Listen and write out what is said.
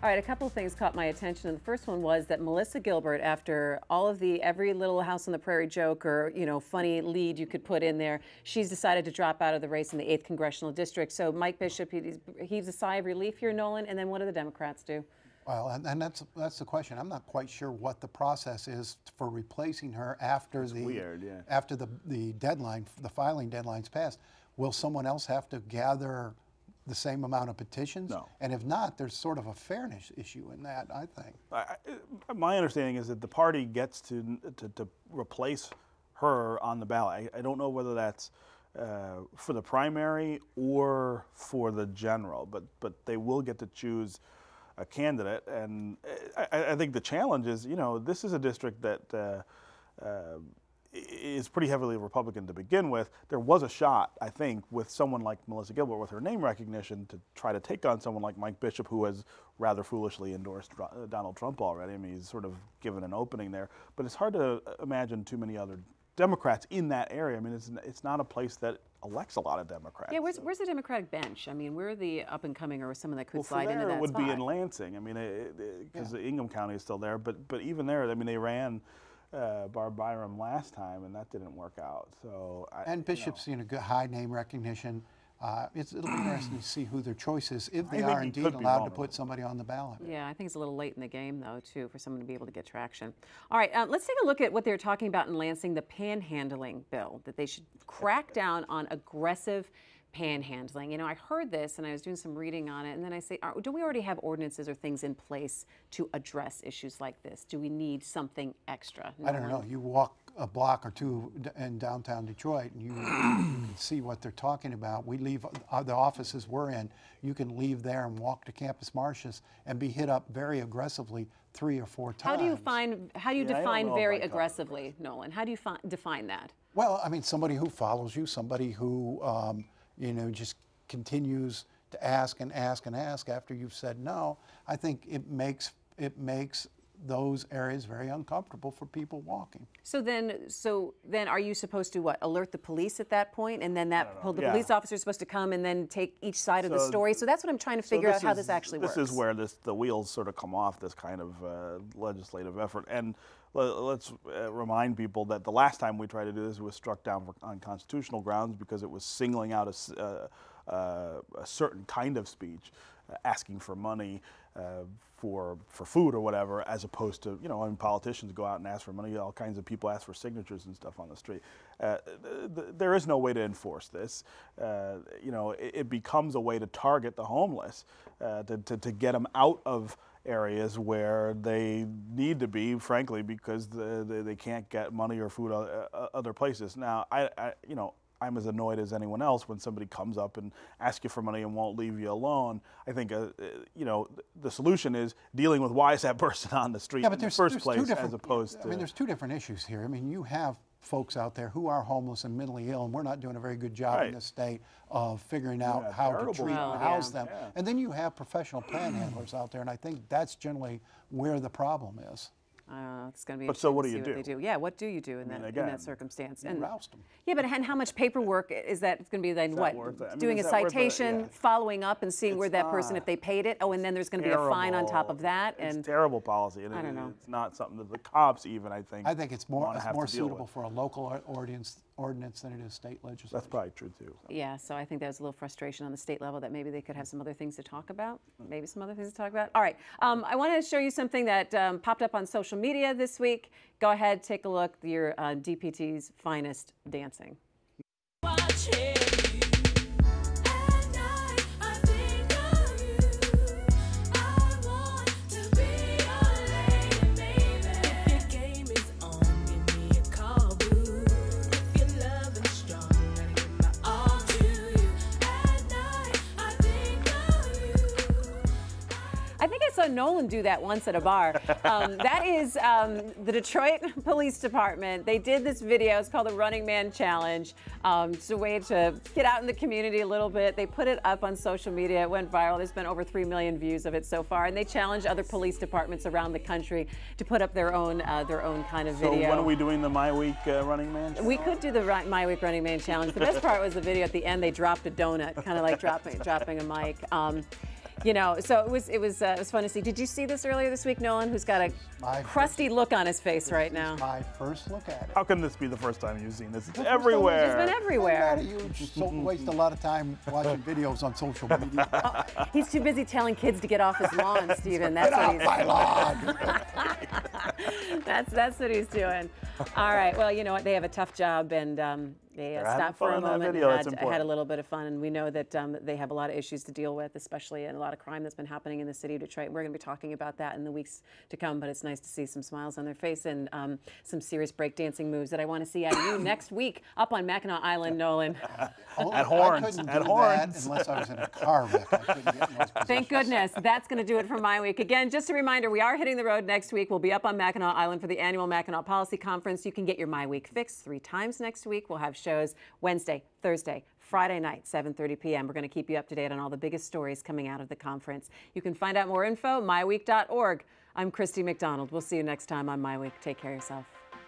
All right, a couple of things caught my attention. And the first one was that Melissa Gilbert, after all of the every little house on the prairie joke or, you know, funny lead you could put in there, she's decided to drop out of the race in the 8th Congressional District. So Mike Bishop, he's a sigh of relief here, Nolan. And then what do the Democrats do? Well, and that's the question. I'm not quite sure what the process is for replacing her after after the deadline, the filing deadline's passed. Will someone else have to gather the same amount of petitions? No. And if not, there's sort of a fairness issue in that, I think. My understanding is that the party gets to replace her on the ballot. I don't know whether that's for the primary or for the general, but they will get to choose a candidate. And I think the challenge is, you know, this is a district that is pretty heavily Republican to begin with. There was a shot, I think, with someone like Melissa Gilbert, with her name recognition, to try to take on someone like Mike Bishop, who has rather foolishly endorsed Donald Trump already. I mean, he's sort of given an opening there. But it's hard to imagine too many other Democrats in that area. I mean, it's not a place that elects a lot of Democrats. Yeah, where's the Democratic bench? I mean, where are the up and coming or someone that could slide into that it would spot? be in Lansing. I mean, because Ingham County is still there. But even there, I mean, they ran Barb Byram last time, and that didn't work out. So Bishop's good high name recognition. It'll be interesting to see who their choice is if they are indeed allowed to put somebody on the ballot. Yeah, I think it's a little late in the game, though, too, for someone to be able to get traction. All right, let's take a look at what they're talking about in Lansing, the panhandling bill, that they should crack down on aggressive panhandling. You know, I heard this and I was doing some reading on it, and then I say, don't we already have ordinances or things in place to address issues like this? Do we need something extra? I don't know. You walk a block or two in downtown Detroit and you can see what they're talking about. We leave the offices we're in. You can leave there and walk to Campus Martius and be hit up very aggressively 3 or 4 times. How do you define very aggressively, Nolan? How do you define that? Well, I mean, somebody who follows you, somebody who you know, just continues to ask and ask and ask after you've said no. I think it makes those areas very uncomfortable for people walking. So then are you supposed to what, alert the police at that point, and then the police officer is supposed to come and then take each side of the story? So that's what I'm trying to figure out how this actually works. This is where the wheels sort of come off this kind of legislative effort. And let's remind people that the last time we tried to do this was struck down on constitutional grounds because it was singling out a certain kind of speech, asking for money for food or whatever, as opposed to, you know, when politicians go out and ask for money, all kinds of people ask for signatures and stuff on the street. There is no way to enforce this. You know, it becomes a way to target the homeless, to get them out of areas where they need to be, frankly, because they can't get money or food other places. Now, you know, I'm as annoyed as anyone else when somebody comes up and asks you for money and won't leave you alone. I think, you know, the solution is dealing with why is that person on the street in the first place, as opposed to... I mean, there's 2 different issues here. I mean, you have folks out there who are homeless and mentally ill, and we're not doing a very good job in this state of figuring out how to treat and house them. And then you have professional panhandlers out there, and I think that's generally where the problem is. It's going to be. But so what do you do? What they do? Yeah, what do you do in that circumstance? And roust them. Yeah, but and how much paperwork is that? It's going to be then what? Doing a citation, following up, and seeing where that person, if they paid it. Oh, and then there's going to be a fine on top of that. And it's terrible policy. And I don't know. It's not something that the cops even, I think it's more suitable for a local ordinance than it is state legislation. That's probably true too. So. Yeah, so I think there's a little frustration on the state level that maybe they could have some other things to talk about. Maybe some other things to talk about. All right, I wanted to show you something that popped up on social media this week. Go ahead, take a look. Your DPT's finest dancing. I think I saw Nolan do that once at a bar. That is the Detroit Police Department. They did this video. It's called the Running Man Challenge. It's a way to get out in the community a little bit. They put it up on social media. It went viral. There's been over 3 million views of it so far. And they challenge other police departments around the country to put up their own kind of video. So when are we doing the MiWeek Running Man Challenge? We could do the MiWeek Running Man Challenge. The best part was the video at the end. They dropped a donut, kind of like dropping a mic. You know, so it was fun to see. Did you see this earlier this week, Nolan, who's got a crusty look on his face right now? My first look at it. How can this be the first time you've seen this? It's everywhere. It's been everywhere. You just waste a lot of time watching videos on social media. He's too busy telling kids to get off his lawn, Stephen. That's what he's my lawn. That's what he's doing. All right. Well, you know what? They have a tough job, and they stopped for a moment and had a little bit of fun. And we know that they have a lot of issues to deal with, especially in a lot of crime that's been happening in the city of Detroit. We're going to be talking about that in the weeks to come. But it's nice to see some smiles on their face and some serious breakdancing moves that I want to see out of you next week up on Mackinac Island, Nolan. At Horns. I couldn't do that unless I was in a car wreck. I couldn't get in those positions. Thank goodness. That's going to do it for my week. Again, just a reminder, we are hitting the road next week. We'll be up on Mackinac Island for the annual Mackinac Policy Conference. You can get your My Week fix 3 times next week. We'll have shows Wednesday, Thursday, Friday night, 7:30 p.m. We're going to keep you up to date on all the biggest stories coming out of the conference. You can find out more info, myweek.org. I'm Christy McDonald. We'll see you next time on My Week. Take care of yourself.